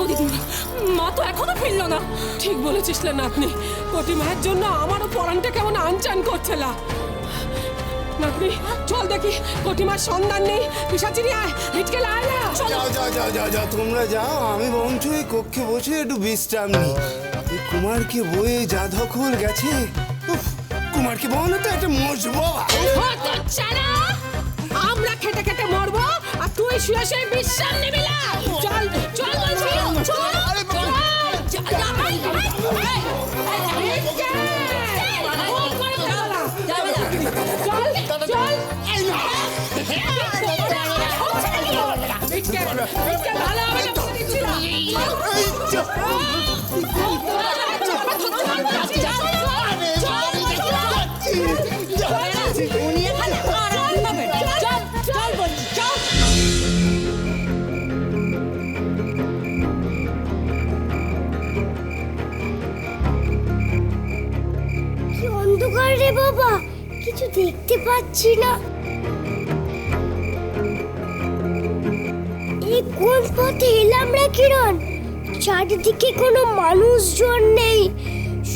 দিদিমা, মা তো এখনো ফিরল না। ঠিক বলেছিস নাতনি, কটি মায়ের জন্য আমারও পরানটা কেমন আনচান করছিল। নাতনি চল দেখি, কটিমার সন্ধান নেই। পিসাচিনি আয়, হিটকে আয় না। যাও যাও যাও যাও যাও, তোমরা যাও, আমি বরঞ্চ এই কক্ষে বসে একটু বিশ্রাম নিই। এই কুমারকে বয়ে যা ধকল গেছে, উফ, কুমারকে বহনে তো একটা মজবো। আমরা খেতে খেতে মরবো আর তুই শুয়ে শুয়ে বিশ্রাম নিবি না। চল চল বলছি, চল অন্ধকার রে বাবা, কিছু দেখতে পাচ্ছি না। এই কোন পথে এলাম রে কিরণ? চারিদিকে কোনো মানুষজন নেই।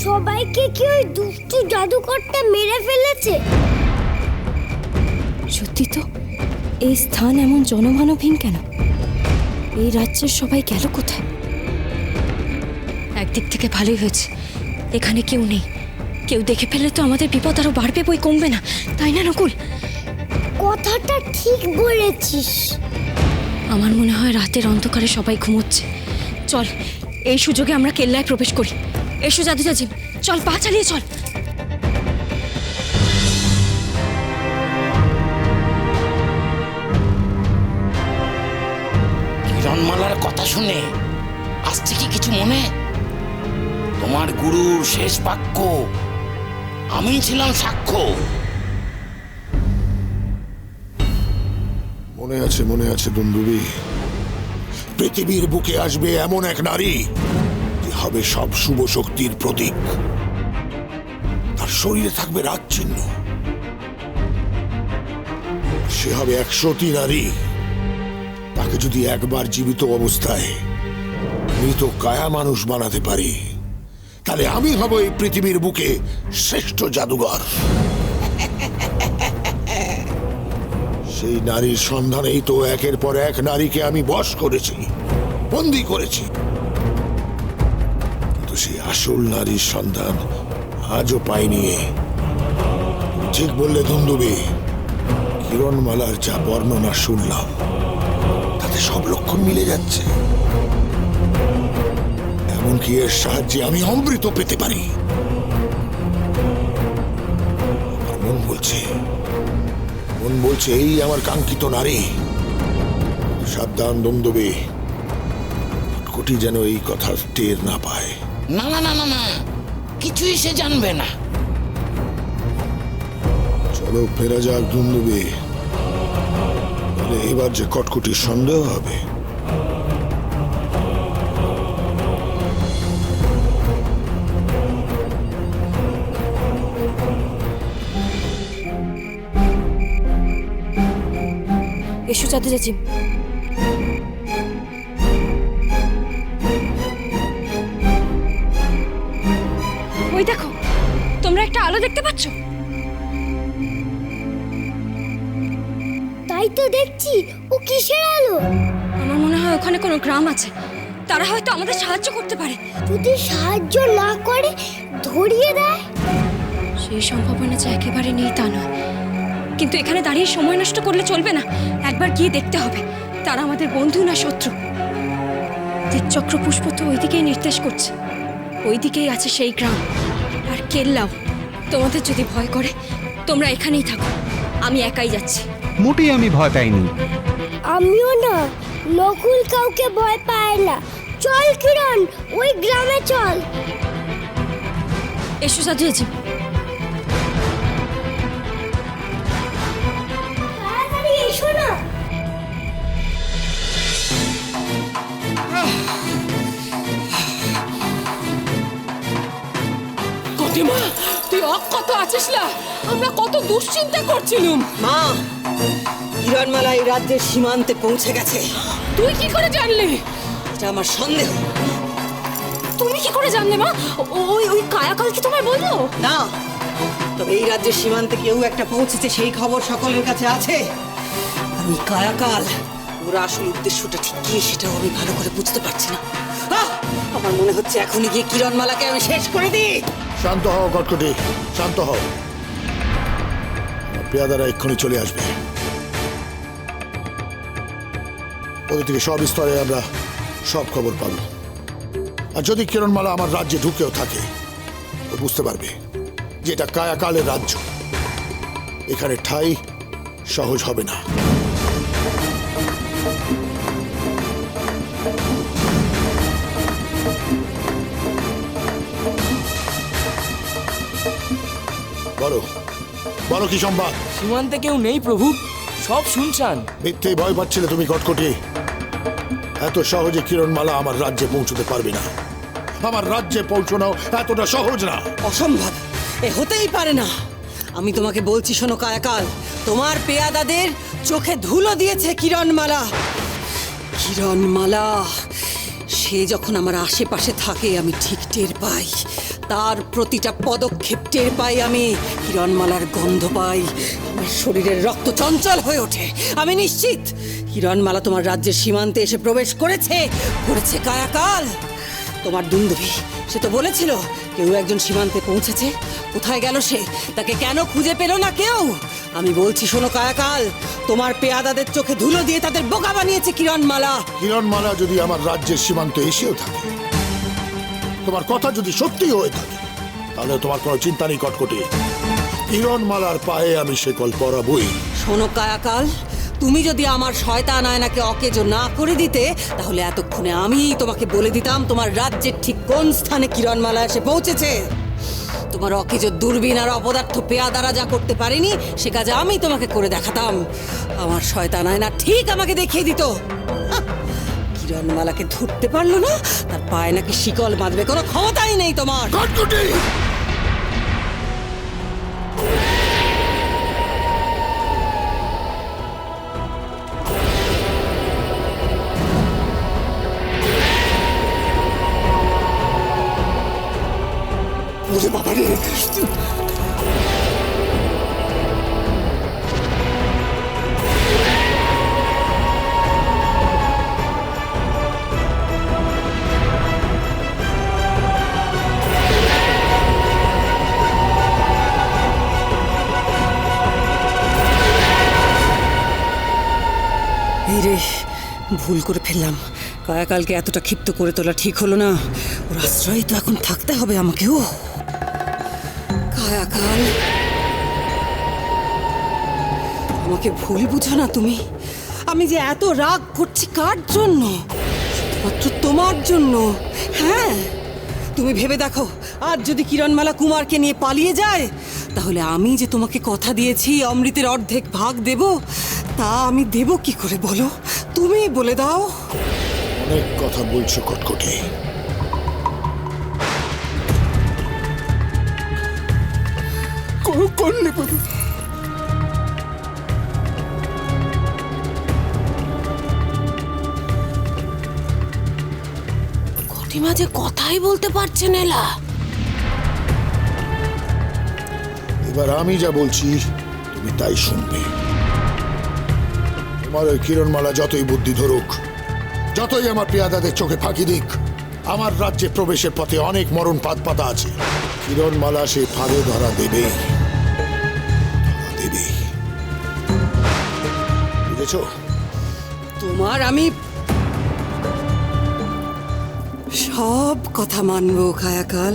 সবাইকে কি ওই দুষ্টু জাদুকরটা মেরে ফেলেছে? সত্যি তো, এই স্থান এমন জনমানবহীন কেন? এই রাজ্যের সবাই গেল কোথায়? একদিক থেকে ভালোই হয়েছে, এখানে কেউ নেই। কেউ দেখে ফেললে তো আমাদের বিপদ আরো বাড়বে, বই কমবে না, তাই না নকুল? কথাটা ঠিক বলেছিস। আমার মনে হয় রাতের অন্ধকারে সবাই ঘুমোচ্ছে। চল, এই সুযোগে আমরা কেল্লায় প্রবেশ করি। এসো জাদু জাজিম, চল, পা চালিয়ে চল। কিরণমালার কথা শুনে আসছে কি কিছু মনে? তোমার গুরুর শেষ বাক্য আমি ছিলাম সাক্ষ্য। মনে আছে দুন্দুবি, পৃথিবীর বুকে আসবে এমন এক নারী যে হবে সব শুভ শক্তির প্রতীক। তার শরীরে থাকবে রাজ চিহ্ন। সে হবে 100টি নারী। তাকে যদি একবার জীবিত অবস্থায় মৃত কায়া মানুষ বানাতে পারি, তাহলে আমি হব এই পৃথিবীর বুকে শ্রেষ্ঠ জাদুঘর। সেই নারীর সন্ধানেই তো একের পর এক নারীকে আমি বশ করেছি, বন্দী করেছি। কিন্তু সেই আসল নারীর সন্ধান আজও পাইনি। ঠিক বললে দুন্দুবি, কিরণমালার যা বর্ণনা শুনলাম তাতে সব লক্ষণ মিলে যাচ্ছে। এমনকি এর সাহায্যে আমি অমৃত পেতে পারি। মন বলছে এই আমার কাঙ্ক্ষিত নারী। সাবধান দুন্দুবি, কোটি যেন এই কথা টের না পায়। না না না না না, কিছুই সে জানবে না। চলো ফেরা যাক দুন্দুবি, তাহলে এবার যে কটকুটির সন্দেহ হবে। এসো জাদু জাজিম। ওই দেখো, তোমরা একটা আলো দেখতে পাচ্ছ? তাই তো দেখছি। ও কিসের আলো? আমার মনে হয় ওখানে কোনো গ্রাম আছে, তারা হয়তো আমাদের সাহায্য করতে পারে। যদি সাহায্য না করে ধরিয়ে দেয়? সেই সম্ভাবনা যে একেবারে নেই তা নয়, কিন্তু এখানে দাঁড়িয়ে সময় নষ্ট করলে চলবে না। একবার গিয়ে দেখতে হবে তারা আমাদের বন্ধু না শত্রু। তীরচক্র পুষ্প তো ওইদিকেই নির্দেশ করছে, ওইদিকেই আছে সেই গ্রাম আর কেল্লাও। তোমাদের যদি ভয় করে তোমরা এখানেই থাকো, আমি একাই যাচ্ছি। মোটেই আমি ভয় পাইনি। আমিও না। নকুল কাউকে ভয় পায় না। চল কিরণ, ওই গ্রামে চল। এসো জাদু জাজিম। তাড়াতাড়ি এসো না। কটিমা, তুই অক্ষত আছিস না? আমরা কত দুশ্চিন্তা করছিলুম। মা, কিরণমালা এই রাজ্যের সীমান্তে পৌঁছে গেছে। তুই কি করে জানলি? এটা আমার সন্দেহ। তুমি কি করে জানলে মা? ওই ওই কায়াকাল কি তোমায় বললো? না, তবে এই রাজ্যের সীমান্তে কেউ একটা পৌঁছেছে সেই খবর সকলের কাছে আছে। আমি কায়াকাল, ওর আসল উদ্দেশ্যটা ঠিক কি সেটাও আমি ভালো করে বুঝতে পারছি না। আমার মনে হচ্ছে এখনই গিয়ে কিরণমালাকে আমি শেষ করে দিই। শান্ত হও কটকটি, শান্ত হও। আমার পেয়াদারা এক্ষুনি চলে আসবে। ওদের থেকে সব স্তরে আমরা সব খবর পাবো। আর যদি কিরণমালা আমার রাজ্যে ঢুকেও থাকে, ও বুঝতে পারবে যে এটা কায়াকালের রাজ্য। এখানে ঠাঁই সহজ হবে না। বলো, বলো কি সংবাদ? সীমান্তে কেউ নেই প্রভু, সব শুনছান। মিথ্যে ভয় পাচ্ছিলে তুমি কটকটি। এত সহজে কিরণমালা আমার রাজ্যে পৌঁছতে পারবে না। আমার রাজ্যে পৌঁছানো এতটা সহজ না। অসম্ভব, এ হতেই পারে না। আমি তোমাকে বলছি, শোনো কায়াকাল, তোমার পেয়াদাদের চোখে ধুলো দিয়েছে কিরণমালা। কিরণমালা সে যখন আমার আশেপাশে থাকে আমি ঠিক টের পাই, তার প্রতিটা পদক্ষেপ টের পাই আমি। কিরণমালার গন্ধ পাই, আমার শরীরের রক্ত চঞ্চল হয়ে ওঠে। আমি নিশ্চিত কিরণমালা তোমার রাজ্যের সীমান্তে এসে প্রবেশ করেছে কায়াকাল। তোমার দুন্দুভি সে তো বলেছিল কেউ একজন সীমান্তে পৌঁছেছে। কোথায় গেল সে? তাকে কেন খুঁজে পেল না কেউ? আমি বলছি, শোনো কায়াকাল, তোমার পেয়াদাদের চোখে ধুলো দিয়ে তাদের বোকা বানিয়েছে কিরণমালা। কিরণমালা যদি আমার রাজ্যের সীমান্তে এসেও থাকে, তোমার কথা যদি সত্যি হয়ে থাকে, তাহলে তোমার কোনো চিন্তা নেই কটকটি। কিরণমালার পায়ে আমি শেকল পরাবই। শোনো কায়াকাল, তুমি যদি আমার শয়তান আয়নাকে অকেজো না করে দিতে, তাহলে এতক্ষণে আমি তোমাকে বলে দিতাম তোমার রাজ্যের ঠিক কোন স্থানে কিরণমালা এসে পৌঁছেছে। তোমার অকেজো দূরবীন আর অপদার্থ পেয়াদারা যা করতে পারেনি, সে কাজ আমি তোমাকে করে দেখাতাম। আমার শয়তান আয়না ঠিক আমাকে দেখিয়ে দিত। হাহ, কিরণমালাকে ধরতে পারলো না, তার পায়ে নাকি শিকল বাঁধবে কোনো ক্ষমতাই নেই তোমার। কটকটি! ওরে বাবা রে! এই রে, ভুল করে ফেললাম। কায়াকালকে এতটা ক্ষিপ্ত করে তোলা ঠিক হলো না। ওর আশ্রয় তো এখন থাকতে হবে আমাকেও। কায়াকাল, আমাকে ভুল বুঝো না তুমি। আমি যে এত রাগ করছি কার জন্য? শুধুমাত্র তোমার জন্য। হ্যাঁ, তুমি ভেবে দেখো, আজ যদি কিরণমালা কুমারকে নিয়ে পালিয়ে যায়, তাহলে আমি যে তোমাকে কথা দিয়েছি অমৃতের অর্ধেক ভাগ দেব, তা আমি দেব কি করে বলো? তুমি বলে দাও। অনেক কথা বলছো কটকটি। কোন নেব? কটিমা যে কথাই বলতে পারছেন এলা। এবার আমি যা বলছি তুমি তাই শুনবে। তোমার ওই কিরণমালা যতই বুদ্ধি ধরুক, যতই আমার পেয়াদাদের চোখে ফাঁকি দিক, আমার রাজ্যে প্রবেশের পথে অনেক মরণ পাতা আছে। কিরণমালা সে ফাঁদে ধরা দেবেই। বুঝেছ? তোমার আমি সব কথা মানবো কায়াকাল।